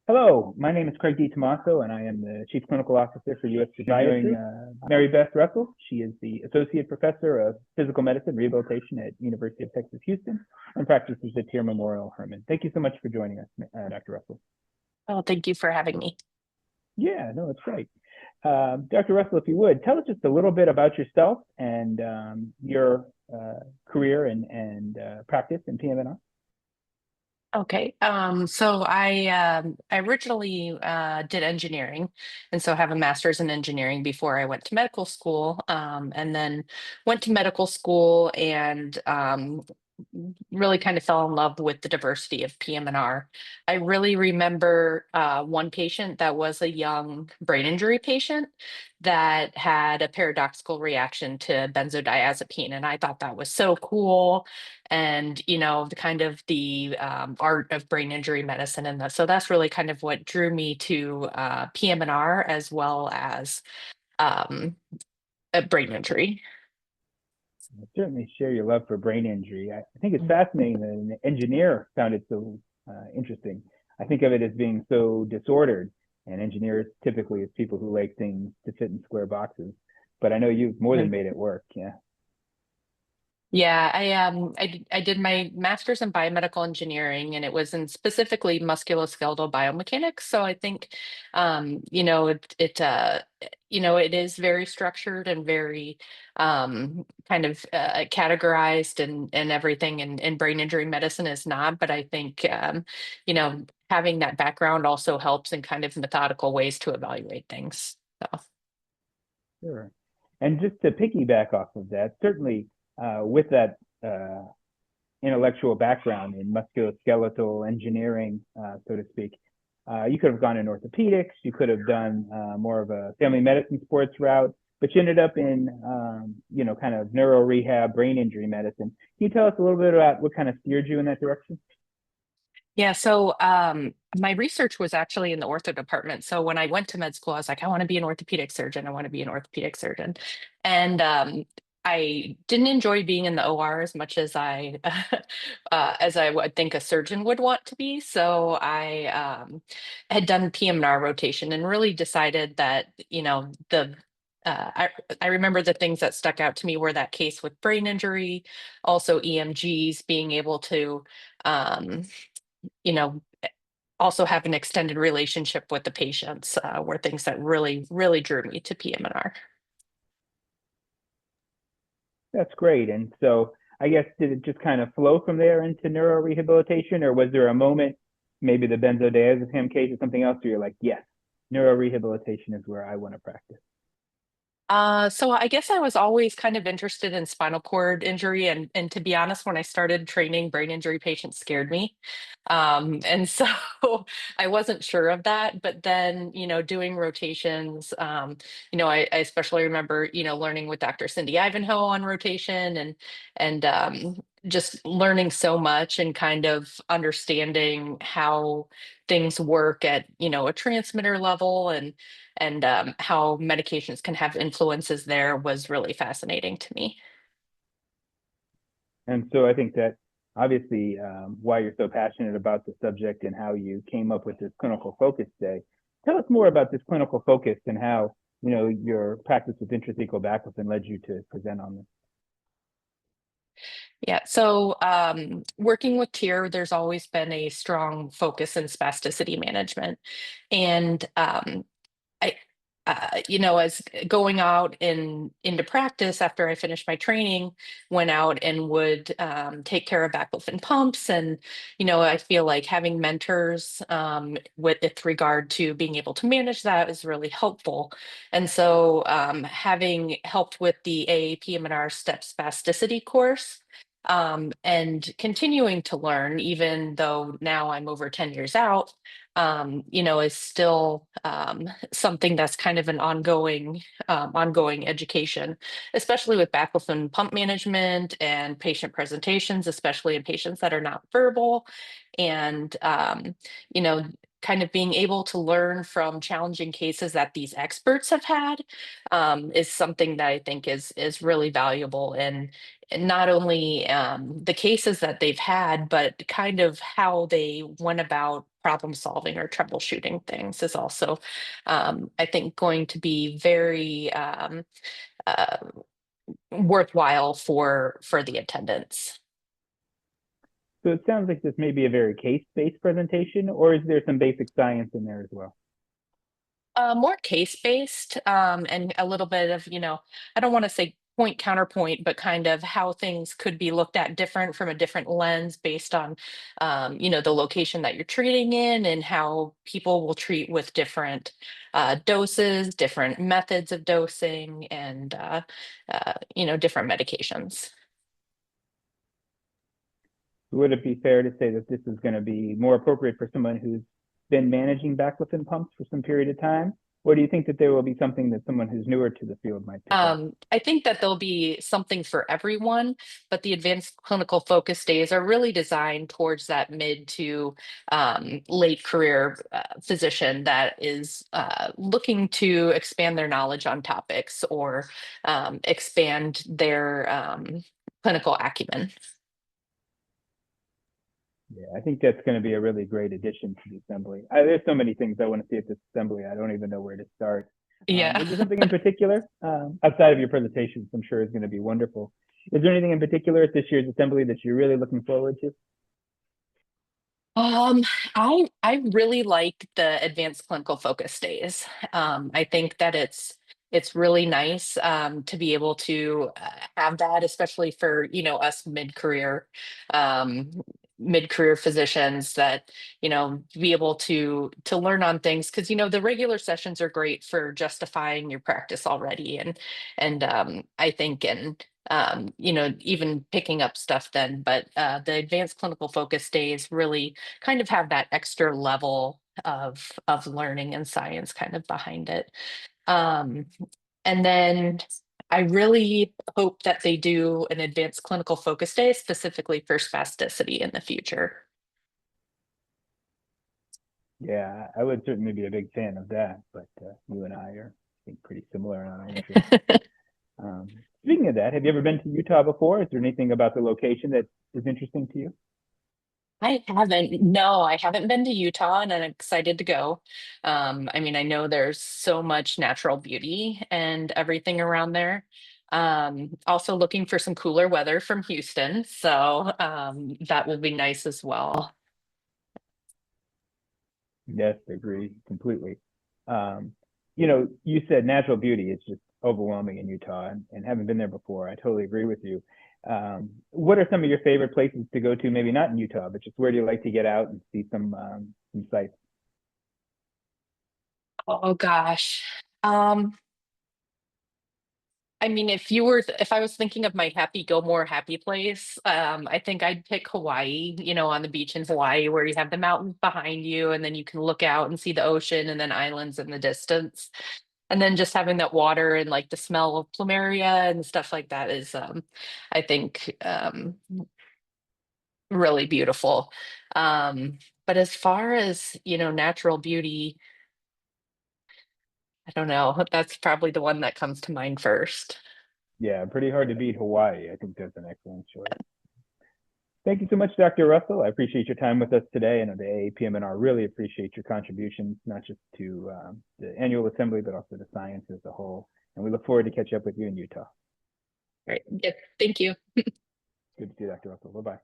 Hello, my name is Craig DiTommaso, and I am the Chief Clinical Officer for U.S. Psychiatry. Mary Beth Russell, she is the Associate Professor of Physical Medicine Rehabilitation at University of Texas, Houston, and practices at Tier Memorial Hermann. Thank you so much for joining us, Dr. Russell. Oh, thank you for having me. Yeah, no, it's great. Dr. Russell, if you would, tell us just a little bit about yourself and your career and practice in PM&R. Okay, so I originally did engineering, and so have a master's in engineering before I went to medical school, and then went to medical school and really kind of fell in love with the diversity of PM&R. I really remember one patient that was a young brain injury patient that had a paradoxical reaction to benzodiazepine, and I thought that was so cool. And the kind of the art of brain injury medicine, and so that's really kind of what drew me to PM&R as well as um, a brain injury. I certainly share your love for brain injury. I think it's fascinating that an engineer found it so interesting. I think of it as being so disordered, and engineers typically as people who like things to fit in square boxes. But I know you've more than made it work. Yeah. Yeah, I did my master's in biomedical engineering, and it was in specifically musculoskeletal biomechanics. So I think it is very structured and very kind of categorized and everything, and brain injury medicine is not. But I think having that background also helps in kind of methodical ways to evaluate things. So. Sure. And just to piggyback off of that, certainly with that intellectual background in musculoskeletal engineering, so to speak, you could have gone in orthopedics, you could have done more of a family medicine sports route, but you ended up in, kind of neuro rehab, brain injury medicine. Can you tell us a little bit about what kind of steered you in that direction? Yeah, so my research was actually in the ortho department. So when I went to med school, I was like, I want to be an orthopedic surgeon. I want to be an orthopedic surgeon. And I didn't enjoy being in the OR as much as as I would think a surgeon would want to be. So I had done PM&R rotation and really decided that, I remember the things that stuck out to me were that case with brain injury, also EMGs, being able to um, you know, also have an extended relationship with the patients were things that really, really drew me to PM&R. That's great. And so I guess did it just kind of flow from there into neurorehabilitation, or was there a moment, maybe the benzodiazepine case or something else, where you're like, yes, neurorehabilitation is where I want to practice? So I guess I was always kind of interested in spinal cord injury, and to be honest, when I started training, brain injury patients scared me. And so I wasn't sure of that. But then, doing rotations, I especially remember, learning with Dr. Cindy Ivanhoe on rotation and just learning so much and kind of understanding how things work at, a transmitter level and how medications can have influences there was really fascinating to me. And so I think that obviously why you're so passionate about the subject and how you came up with this clinical focus day. Tell us more about this clinical focus and how, your practice with intrathecal baclofen led you to present on this. Yeah, so working with TIER, there's always been a strong focus in spasticity management. And I, as going out into practice after I finished my training, went out and would take care of baclofen pumps, and I feel like having mentors with regard to being able to manage that is really helpful. And so, having helped with the AAPM&R STEP spasticity course. And continuing to learn, even though now I'm over 10 years out, is still something that's kind of an ongoing education, especially with baclofen pump management and patient presentations, especially in patients that are not verbal. And you know kind of being able to learn from challenging cases that these experts have had is something that I think is really valuable. And not only the cases that they've had, but kind of how they went about problem solving or troubleshooting things is also, I think, going to be very uh, worthwhile for the attendance. So it sounds like this may be a very case-based presentation, or is there some basic science in there as well? More case-based, and a little bit of, I don't want to say point counterpoint, but kind of how things could be looked at different from a different lens based on, the location that you're treating in and how people will treat with different doses, different methods of dosing, and, different medications. Would it be fair to say that this is going to be more appropriate for someone who's been managing baclofen pumps for some period of time? Or do you think that there will be something that someone who's newer to the field might pick up? I think that there'll be something for everyone, but the advanced clinical focus days are really designed towards that mid to late career physician that is looking to expand their knowledge on topics or expand their clinical acumen. Yeah, I think that's going to be a really great addition to the assembly. There's so many things I want to see at this assembly. I don't even know where to start. Yeah. Is there something in particular outside of your presentations? I'm sure is going to be wonderful. Is there anything in particular at this year's assembly that you're really looking forward to? Um, I really like the advanced clinical focus days. I think that it's really nice to be able to have that, especially for us um, mid-career physicians that be able to learn on things because the regular sessions are great for justifying your practice already, and I think even picking up stuff then, but the advanced clinical focus days really kind of have that extra level of learning and science kind of behind it. Um, and then I really hope that they do an advanced clinical focus day specifically for spasticity in the future. Yeah, I would certainly be a big fan of that, but you and I are, I think, pretty similar on our interests. Speaking of that, have you ever been to Utah before? Is there anything about the location that is interesting to you? I haven't, no, I haven't been to Utah and I'm excited to go. I mean, I know there's so much natural beauty and everything around there. Also looking for some cooler weather from Houston, so that will be nice as well. Yes, agree completely. Um, you said natural beauty is just overwhelming in Utah, and having been there before, I totally agree with you. What are some of your favorite places to go to? Maybe not in Utah, but just where do you like to get out and see some sights? Oh gosh. Um, I mean, if I was thinking of my happy Gilmore happy place, I think I'd pick Hawaii, on the beach in Hawaii where you have the mountains behind you and then you can look out and see the ocean and then islands in the distance. And then just having that water and like the smell of plumeria and stuff like that is I think really beautiful. But as far as, natural beauty, I don't know. That's probably the one that comes to mind first. Yeah, pretty hard to beat Hawaii. I think that's an excellent choice. Thank you so much, Dr. Russell. I appreciate your time with us today, and the AAPM&R really appreciate your contributions, not just to the annual assembly, but also to science as a whole. And we look forward to catch up with you in Utah. Right. Yeah, thank you. Good to see you, Dr. Russell. Bye-bye.